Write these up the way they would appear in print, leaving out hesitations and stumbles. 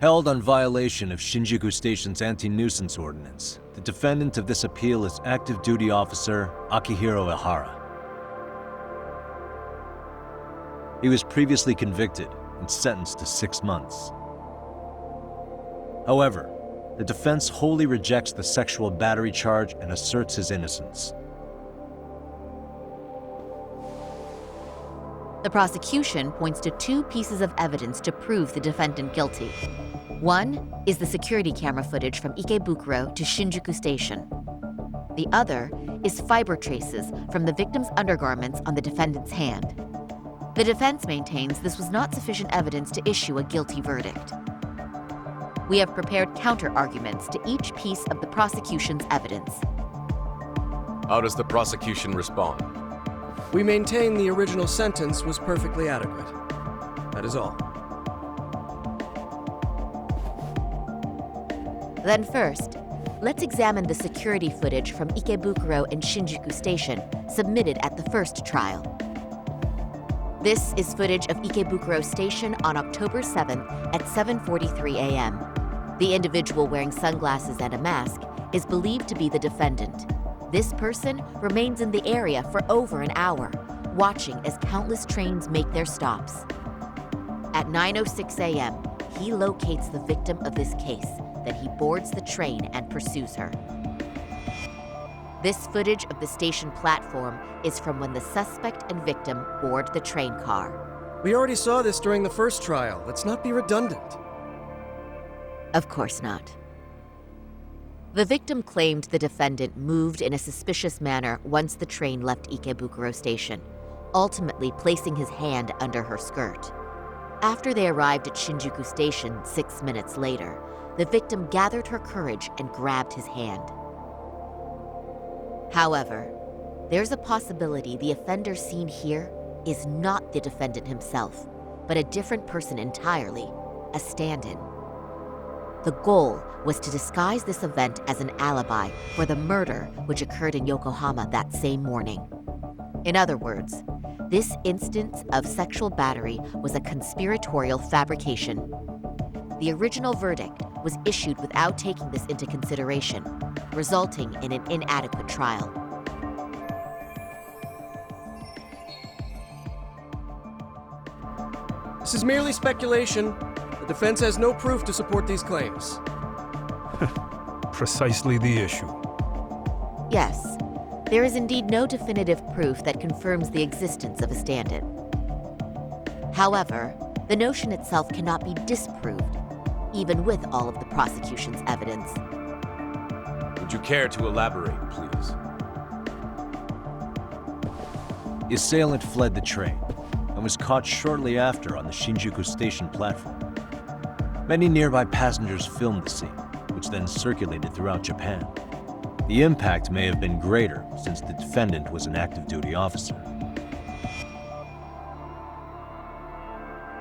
Held on violation of Shinjuku Station's anti-nuisance ordinance, the defendant of this appeal is active duty officer Akihiro Ihara. He was previously convicted and sentenced to 6 months. However, the defense wholly rejects the sexual battery charge and asserts his innocence. The prosecution points to 2 pieces of evidence to prove the defendant guilty. One is the security camera footage from Ikebukuro to Shinjuku Station. The other is fiber traces from the victim's undergarments on the defendant's hand. The defense maintains this was not sufficient evidence to issue a guilty verdict. We have prepared counter-arguments to each piece of the prosecution's evidence. How does the prosecution respond? We maintain the original sentence was perfectly adequate. That is all. Then first, let's examine the security footage from Ikebukuro and Shinjuku Station submitted at the first trial. This is footage of Ikebukuro Station on October 7th at 7:43 a.m. The individual wearing sunglasses and a mask is believed to be the defendant. This person remains in the area for over an hour, watching as countless trains make their stops. At 9:06 a.m., he locates the victim of this case, then he boards the train and pursues her. This footage of the station platform is from when the suspect and victim board the train car. We already saw this during the first trial. Let's not be redundant. Of course not. The victim claimed the defendant moved in a suspicious manner once the train left Ikebukuro Station, ultimately placing his hand under her skirt. After they arrived at Shinjuku Station 6 minutes later, the victim gathered her courage and grabbed his hand. However, there's a possibility the offender seen here is not the defendant himself, but a different person entirely, a stand-in. The goal was to disguise this event as an alibi for the murder which occurred in Yokohama that same morning. In other words, this instance of sexual battery was a conspiratorial fabrication. The original verdict was issued without taking this into consideration, resulting in an inadequate trial. This is merely speculation. The defense has no proof to support these claims. Precisely the issue. Yes, there is indeed no definitive proof that confirms the existence of a stand-in. However, the notion itself cannot be disproved, even with all of the prosecution's evidence. Would you care to elaborate, please? The assailant fled the train and was caught shortly after on the Shinjuku Station platform. Many nearby passengers filmed the scene, which then circulated throughout Japan. The impact may have been greater since the defendant was an active duty officer.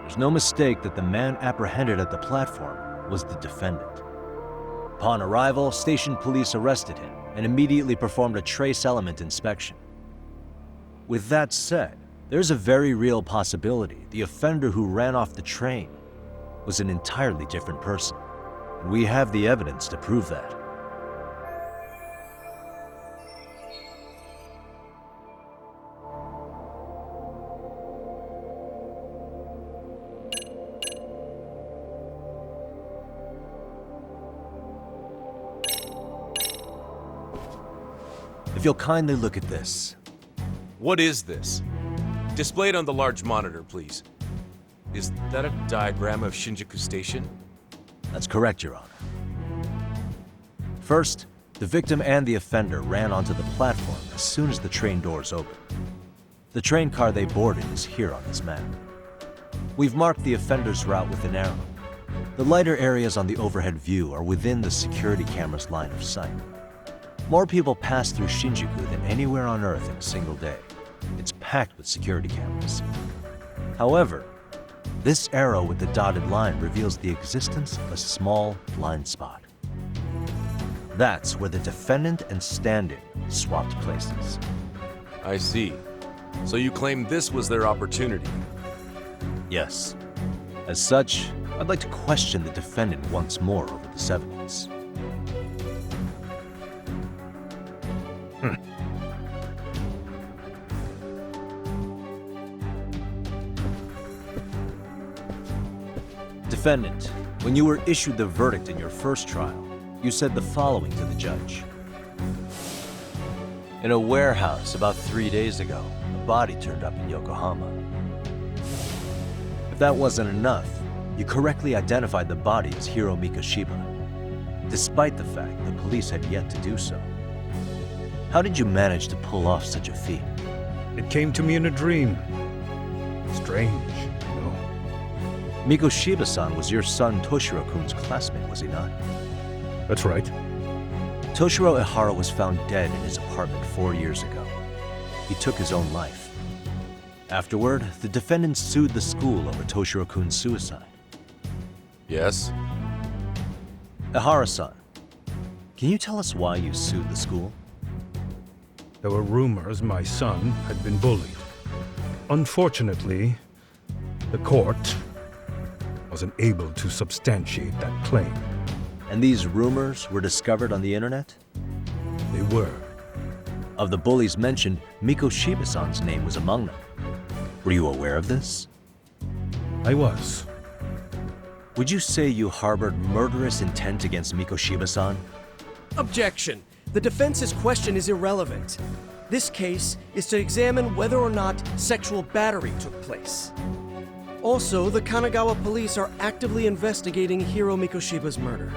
There's no mistake that the man apprehended at the platform was the defendant. Upon arrival, station police arrested him and immediately performed a trace element inspection. With that said, there's a very real possibility the offender who ran off the train was an entirely different person, and we have the evidence to prove that. If you'll kindly look at this. What is this? Displayed on the large monitor, please. Is that a diagram of Shinjuku Station? That's correct, Your Honor. First, the victim and the offender ran onto the platform as soon as the train doors opened. The train car they boarded is here on this map. We've marked the offender's route with an arrow. The lighter areas on the overhead view are within the security camera's line of sight. More people pass through Shinjuku than anywhere on Earth in a single day. It's packed with security cameras. However, this arrow with the dotted line reveals the existence of a small blind spot. That's where the defendant and stand-in swapped places. I see. So you claim this was their opportunity? Yes. As such, I'd like to question the defendant once more over this evidence. Defendant, when you were issued the verdict in your first trial, you said the following to the judge. In a warehouse about 3 days ago, a body turned up in Yokohama. If that wasn't enough, you correctly identified the body as Hiro Mikoshiba, despite the fact the police had yet to do so. How did you manage to pull off such a feat? It came to me in a dream. Strange, you know. Mikoshiba-san was your son Toshiro-kun's classmate, was he not? That's right. Toshiro Ihara was found dead in his apartment 4 years ago. He took his own life. Afterward, the defendant sued the school over Toshiro-kun's suicide. Yes? Ihara-san, can you tell us why you sued the school? There were rumors my son had been bullied. Unfortunately, the court wasn't able to substantiate that claim. And these rumors were discovered on the internet? They were. Of the bullies mentioned, Mikoshiba-san's name was among them. Were you aware of this? I was. Would you say you harbored murderous intent against Mikoshiba-san? Objection. The defense's question is irrelevant. This case is to examine whether or not sexual battery took place. Also, the Kanagawa police are actively investigating Hiro Mikoshiba's murder.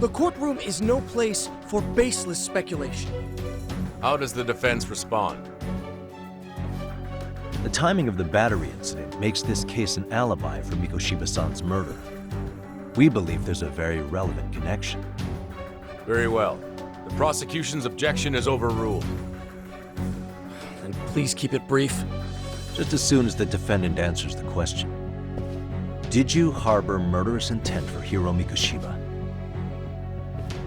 The courtroom is no place for baseless speculation. How does the defense respond? The timing of the battery incident makes this case an alibi for Mikoshiba-san's murder. We believe there's a very relevant connection. Very well. The prosecution's objection is overruled. And please keep it brief. Just as soon as the defendant answers the question. Did you harbor murderous intent for Hiro Mikoshiba?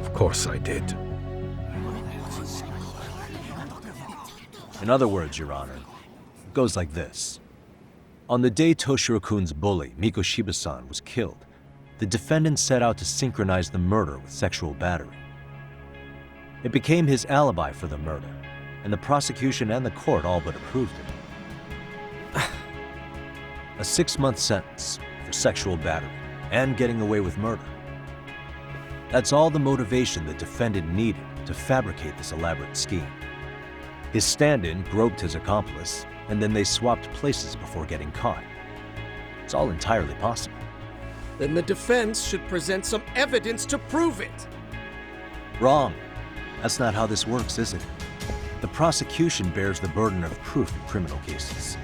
Of course I did. In other words, Your Honor, it goes like this. On the day Toshiro-kun's bully, Mikoshiba-san, was killed, the defendant set out to synchronize the murder with sexual battery. It became his alibi for the murder, and the prosecution and the court all but approved it. A 6-month sentence for sexual battery and getting away with murder. That's all the motivation the defendant needed to fabricate this elaborate scheme. His stand-in groped his accomplice, and then they swapped places before getting caught. It's all entirely possible. Then the defense should present some evidence to prove it. Wrong. That's not how this works, is it? The prosecution bears the burden of proof in criminal cases.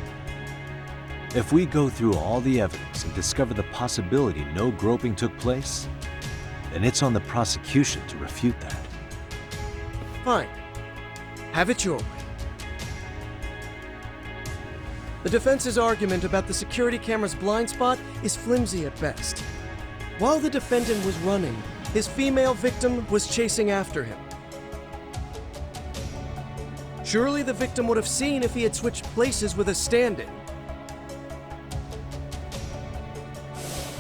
If we go through all the evidence and discover the possibility no groping took place, then it's on the prosecution to refute that. Fine. Have it your way. The defense's argument about the security camera's blind spot is flimsy at best. While the defendant was running, his female victim was chasing after him. Surely the victim would have seen if he had switched places with a stand-in.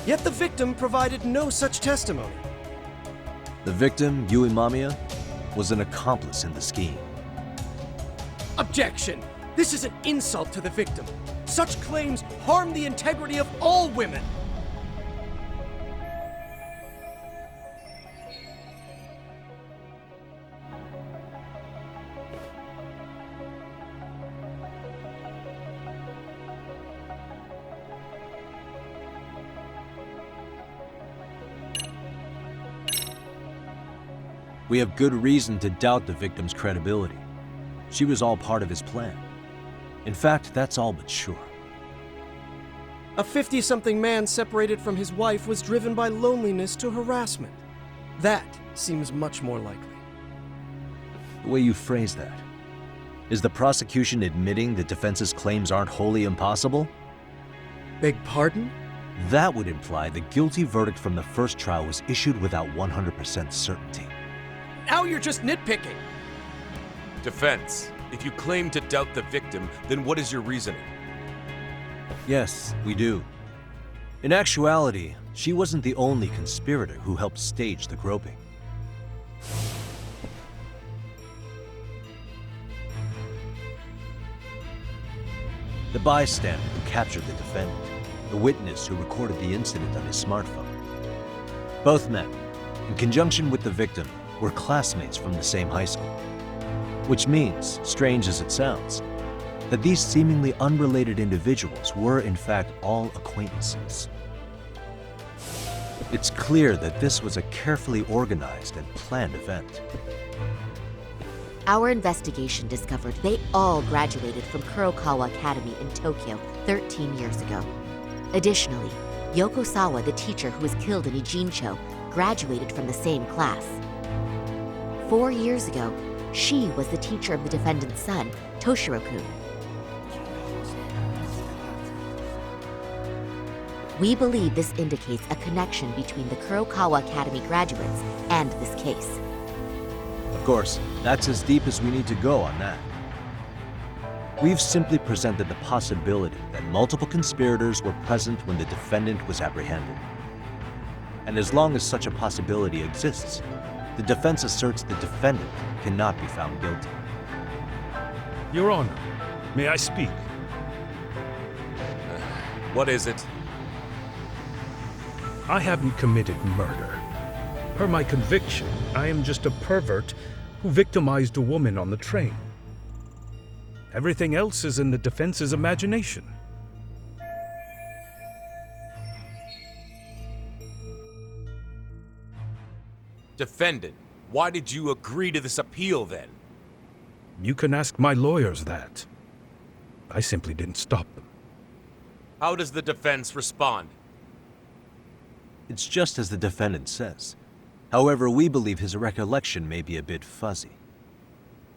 Yet the victim provided no such testimony. The victim, Yui Mamiya, was an accomplice in the scheme. Objection! This is an insult to the victim. Such claims harm the integrity of all women. We have good reason to doubt the victim's credibility. She was all part of his plan. In fact, that's all but sure. A 50-something man separated from his wife was driven by loneliness to harassment. That seems much more likely. The way you phrase that. Is the prosecution admitting the defense's claims aren't wholly impossible? Beg pardon? That would imply the guilty verdict from the first trial was issued without 100% certainty. Now you're just nitpicking. Defense, if you claim to doubt the victim, then what is your reasoning? Yes, we do. In actuality, she wasn't the only conspirator who helped stage the groping. The bystander who captured the defendant, the witness who recorded the incident on his smartphone. Both men, in conjunction with the victim, were classmates from the same high school. Which means, strange as it sounds, that these seemingly unrelated individuals were in fact all acquaintances. It's clear that this was a carefully organized and planned event. Our investigation discovered they all graduated from Kurokawa Academy in Tokyo 13 years ago. Additionally, Yoko Sawa, the teacher who was killed in Ijincho, graduated from the same class. 4 years ago, she was the teacher of the defendant's son, Toshiro-kun. We believe this indicates a connection between the Kurokawa Academy graduates and this case. Of course, that's as deep as we need to go on that. We've simply presented the possibility that multiple conspirators were present when the defendant was apprehended. And as long as such a possibility exists, the defense asserts the defendant cannot be found guilty. Your Honor, may I speak? What is it? I haven't committed murder. Per my conviction, I am just a pervert who victimized a woman on the train. Everything else is in the defense's imagination. Defendant, why did you agree to this appeal then? You can ask my lawyers that. I simply didn't stop them. How does the defense respond? It's just as the defendant says. However, we believe his recollection may be a bit fuzzy.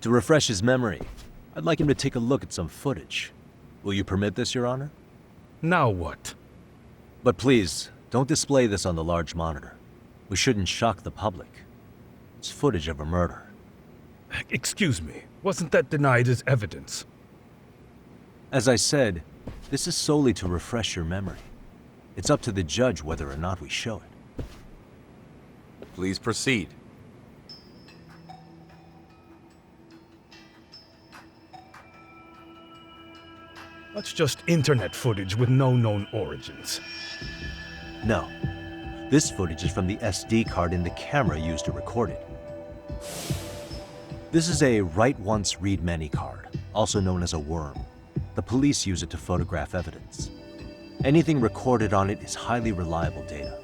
To refresh his memory, I'd like him to take a look at some footage. Will you permit this, Your Honor? Now what? But please, don't display this on the large monitor. We shouldn't shock the public. It's footage of a murder. Excuse me, wasn't that denied as evidence? As I said, this is solely to refresh your memory. It's up to the judge whether or not we show it. Please proceed. That's just internet footage with no known origins. No. This footage is from the SD card in the camera used to record it. This is a write once, read many card, also known as a worm. The police use it to photograph evidence. Anything recorded on it is highly reliable data.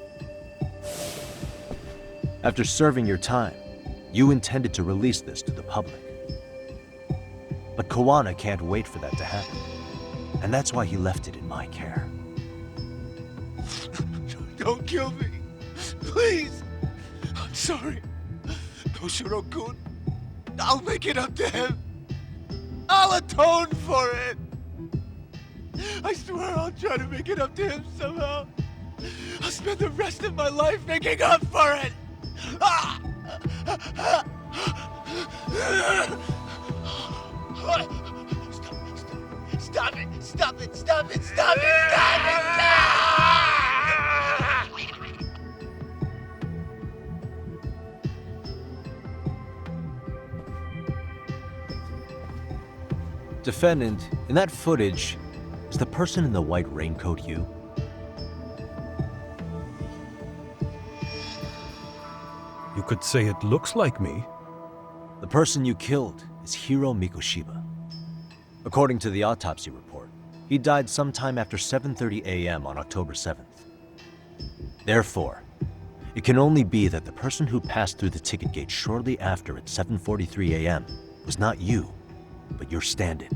After serving your time, you intended to release this to the public. But Kawana can't wait for that to happen. And that's why he left it in my care. Don't kill me. Please. I'm sorry. Toshiro-kun. I'll make it up to him. I'll atone for it. I swear I'll try to make it up to him somehow. I'll spend the rest of my life making up for it. Stop it! Stop it! Stop it! Stop it! Stop it! Defendant, in that footage, is the person in the white raincoat you? You could say it looks like me. The person you killed is Hiro Mikoshiba. According to the autopsy report, he died sometime after 7:30 a.m. on October 7th. Therefore, it can only be that the person who passed through the ticket gate shortly after at 7:43 a.m. was not you, but your stand-in.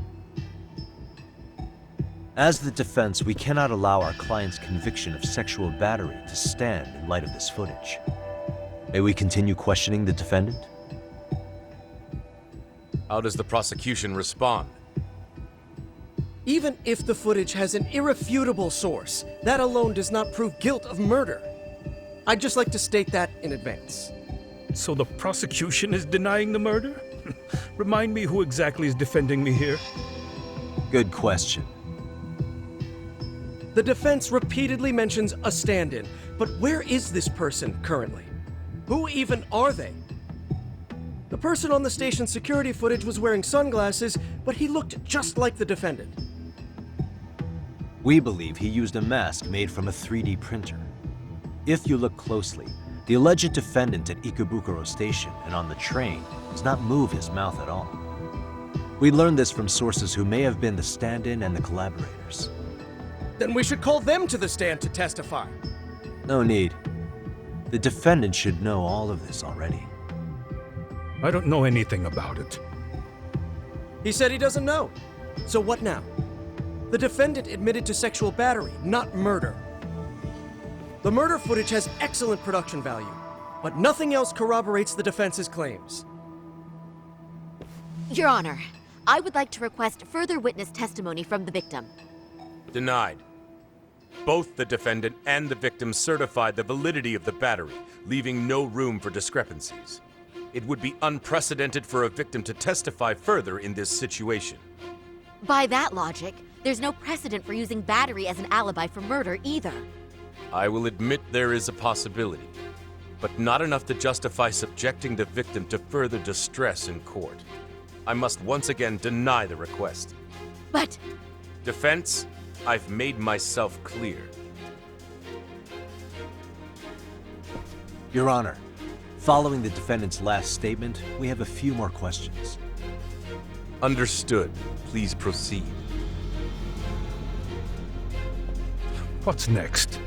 As the defense, we cannot allow our client's conviction of sexual battery to stand in light of this footage. May we continue questioning the defendant? How does the prosecution respond? Even if the footage has an irrefutable source, that alone does not prove guilt of murder. I'd just like to state that in advance. So the prosecution is denying the murder? Remind me who exactly is defending me here. Good question. The defense repeatedly mentions a stand-in, but where is this person currently? Who even are they? The person on the station's security footage was wearing sunglasses, but he looked just like the defendant. We believe he used a mask made from a 3D printer. If you look closely, the alleged defendant at Ikebukuro Station and on the train does not move his mouth at all. We learned this from sources who may have been the stand-in and the collaborators. Then we should call them to the stand to testify. No need. The defendant should know all of this already. I don't know anything about it. He said he doesn't know. So what now? The defendant admitted to sexual battery, not murder. The murder footage has excellent production value, but nothing else corroborates the defense's claims. Your Honor, I would like to request further witness testimony from the victim. Denied. Both the defendant and the victim certified the validity of the battery, leaving no room for discrepancies. It would be unprecedented for a victim to testify further in this situation. By that logic, there's no precedent for using battery as an alibi for murder either. I will admit there is a possibility, but not enough to justify subjecting the victim to further distress in court. I must once again deny the request. But Defense, I've made myself clear. Your Honor, following the defendant's last statement, we have a few more questions. Understood. Please proceed. What's next?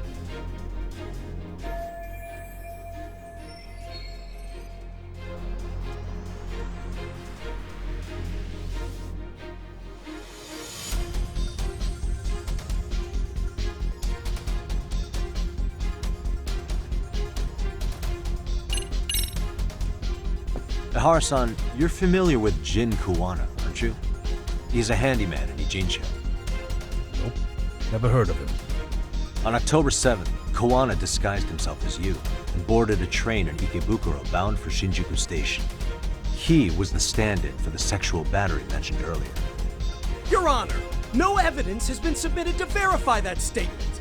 Ihara-san, you're familiar with Jin Kuwana, aren't you? He's a handyman in Ijincho. Nope. Never heard of him. On October 7th, Kuwana disguised himself as you and boarded a train in Ikebukuro bound for Shinjuku Station. He was the stand-in for the sexual battery mentioned earlier. Your Honor, no evidence has been submitted to verify that statement.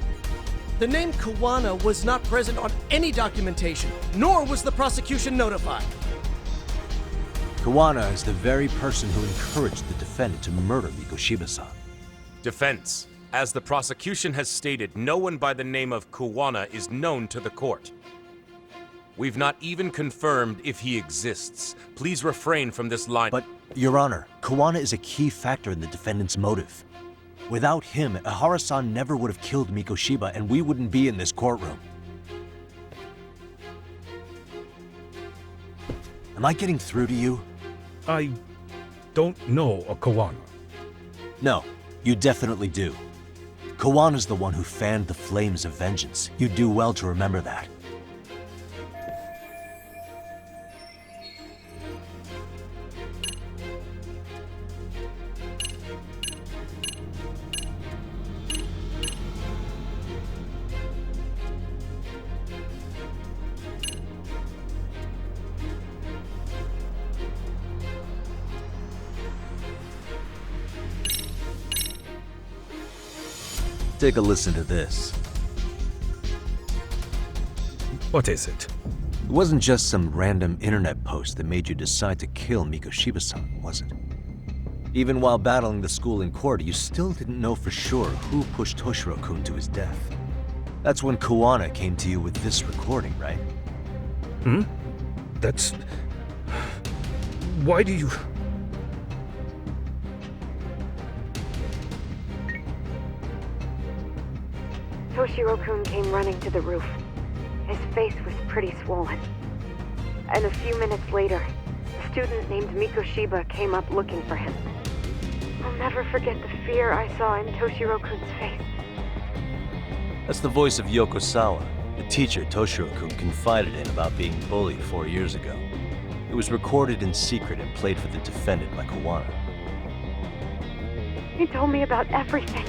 The name Kuwana was not present on any documentation, nor was the prosecution notified. Kuwana is the very person who encouraged the defendant to murder Mikoshiba-san. Defense, as the prosecution has stated, no one by the name of Kuwana is known to the court. We've not even confirmed if he exists. Please refrain from this line. But, Your Honor, Kuwana is a key factor in the defendant's motive. Without him, Ihara-san never would have killed Mikoshiba and we wouldn't be in this courtroom. Am I getting through to you? I don't know a Kuwana. No, you definitely do. Kawana's the one who fanned the flames of vengeance. You do well to remember that. Take a listen to this. What is it? It wasn't just some random internet post that made you decide to kill Mikoshiba-san, was it? Even while battling the school in court, you still didn't know for sure who pushed Toshiro-kun to his death. That's when Kuwana came to you with this recording, right? That's... Why do you... Toshiro-kun came running to the roof. His face was pretty swollen. And a few minutes later, a student named Mikoshiba came up looking for him. I'll never forget the fear I saw in Toshiro-kun's face. That's the voice of Yokosawa, the teacher Toshiro-kun confided in about being bullied 4 years ago. It was recorded in secret and played for the defendant by Kuwana. He told me about everything.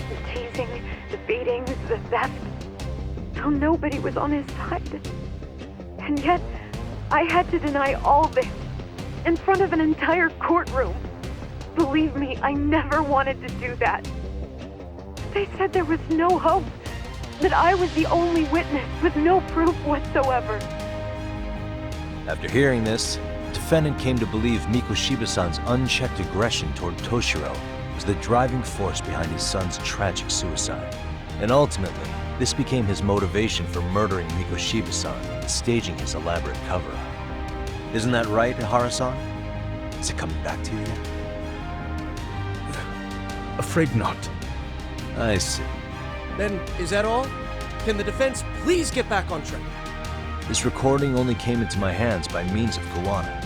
The teasing, the beatings, the theft. How nobody was on his side. And yet, I had to deny all this in front of an entire courtroom. Believe me, I never wanted to do that. They said there was no hope, that I was the only witness with no proof whatsoever. After hearing this, defendant came to believe Mikoshiba-san's unchecked aggression toward Toshiro was the driving force behind his son's tragic suicide. And ultimately, this became his motivation for murdering Mikoshiba-san and staging his elaborate cover-up. Isn't that right, Ihara-san? Is it coming back to you yet? Afraid not. I see. Then, is that all? Can the defense please get back on track? This recording only came into my hands by means of Kawana.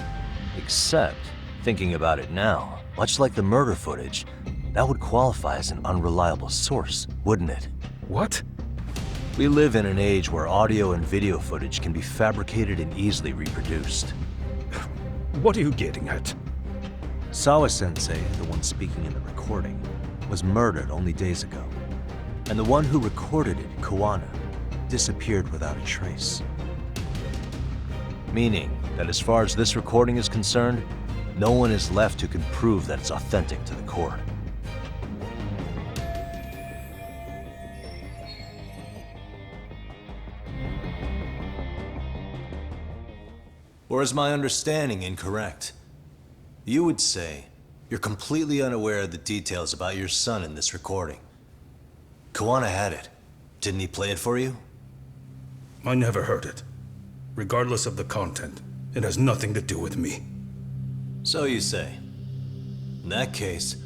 Except, thinking about it now, much like the murder footage, that would qualify as an unreliable source, wouldn't it? What? We live in an age where audio and video footage can be fabricated and easily reproduced. What are you getting at? Sawa-sensei, the one speaking in the recording, was murdered only days ago. And the one who recorded it, Kawana, disappeared without a trace. Meaning that as far as this recording is concerned, no one is left who can prove that it's authentic to the court. Or is my understanding incorrect? You would say you're completely unaware of the details about your son in this recording. Kawana had it. Didn't he play it for you? I never heard it. Regardless of the content, it has nothing to do with me. So you say. In that case,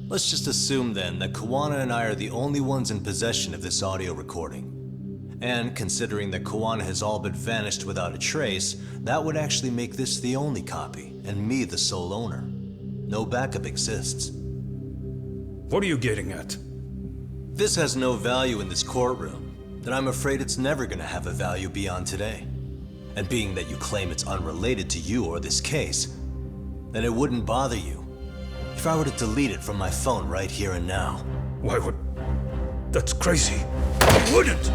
let's just assume then that Kawana and I are the only ones in possession of this audio recording. And considering that Kawana has all but vanished without a trace, that would actually make this the only copy, and me the sole owner. No backup exists. What are you getting at? This has no value in this courtroom, then I'm afraid it's never gonna have a value beyond today. And being that you claim it's unrelated to you or this case, then it wouldn't bother you if I were to delete it from my phone right here and now. Why would... That's crazy. I wouldn't!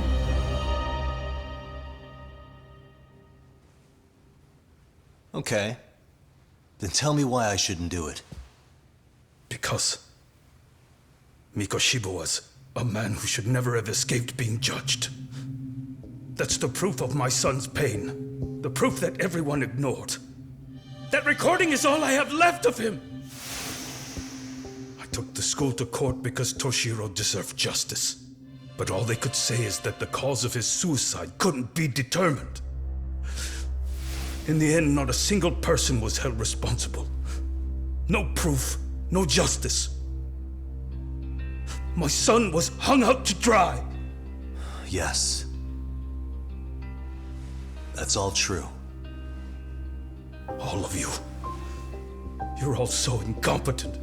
Okay. Then tell me why I shouldn't do it. Because Mikoshiba was a man who should never have escaped being judged. That's the proof of my son's pain. The proof that everyone ignored. That recording is all I have left of him! I took the school to court because Toshiro deserved justice. But all they could say is that the cause of his suicide couldn't be determined. In the end, not a single person was held responsible. No proof, no justice. My son was hung out to dry. Yes. That's all true. All of you. You're all so incompetent.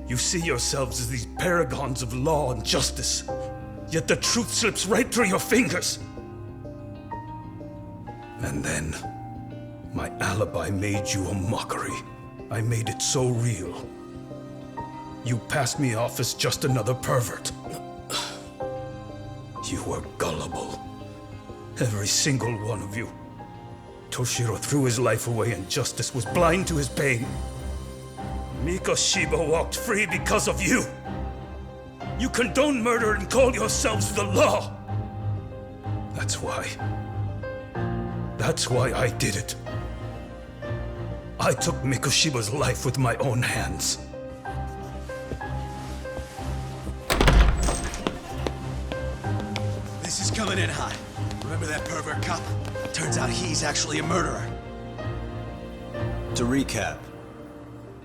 You see yourselves as these paragons of law and justice, yet the truth slips right through your fingers. And then, my alibi made you a mockery. I made it so real. You passed me off as just another pervert. You were gullible. Every single one of you. Toshiro threw his life away and justice was blind to his pain. Mikoshiba walked free because of you. You condone murder and call yourselves the law. That's why I did it. I took Mikoshiba's life with my own hands. This is coming in hot. Remember that pervert cop? Turns out he's actually a murderer. To recap,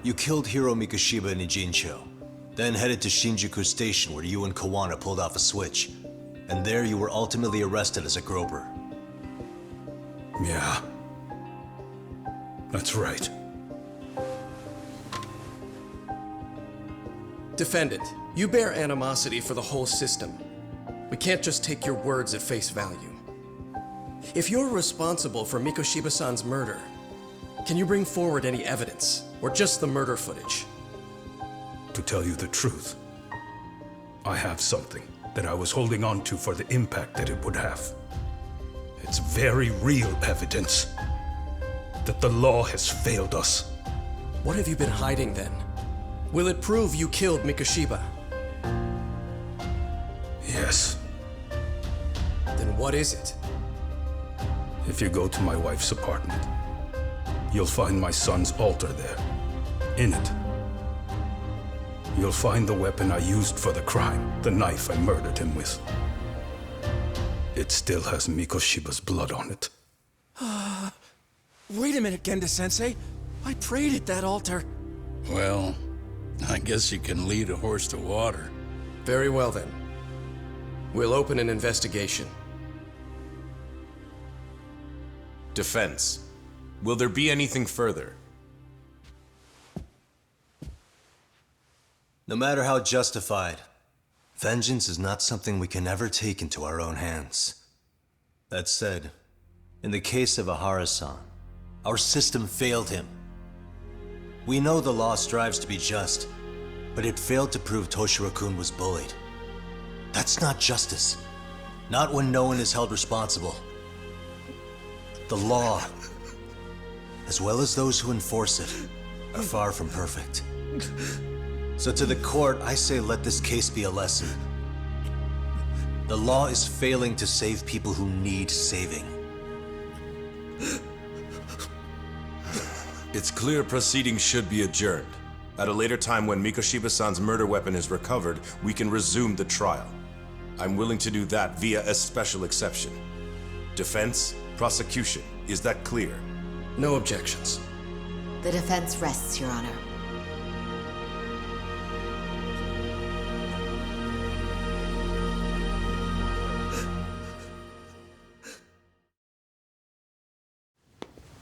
you killed Hiro Mikoshiba in Ijincho, then headed to Shinjuku Station where you and Kawana pulled off a switch, and there you were ultimately arrested as a groper. Yeah. That's right. Defendant, you bear animosity for the whole system. We can't just take your words at face value. If you're responsible for Mikoshiba-san's murder, can you bring forward any evidence, or just the murder footage? To tell you the truth, I have something that I was holding on to for the impact that it would have. It's very real evidence that the law has failed us. What have you been hiding then? Will it prove you killed Mikoshiba? Yes. Then what is it? If you go to my wife's apartment, you'll find my son's altar there. In it, you'll find the weapon I used for the crime, the knife I murdered him with. It still has Mikoshiba's blood on it. Wait a minute, Genda-sensei. I prayed at that altar. Well, I guess you can lead a horse to water. Very well then. We'll open an investigation. Defense. Will there be anything further? No matter how justified, vengeance is not something we can ever take into our own hands. That said, in the case of Ahara-san, our system failed him. We know the law strives to be just, but it failed to prove Toshiro-kun was bullied. That's not justice. Not when no one is held responsible. The law, as well as those who enforce it, are far from perfect. So to the court, I say let this case be a lesson. The law is failing to save people who need saving. It's clear proceedings should be adjourned. At a later time when Mikoshiba-san's murder weapon is recovered, we can resume the trial. I'm willing to do that via a special exception. Defense, prosecution, is that clear? No objections. The defense rests, Your Honor.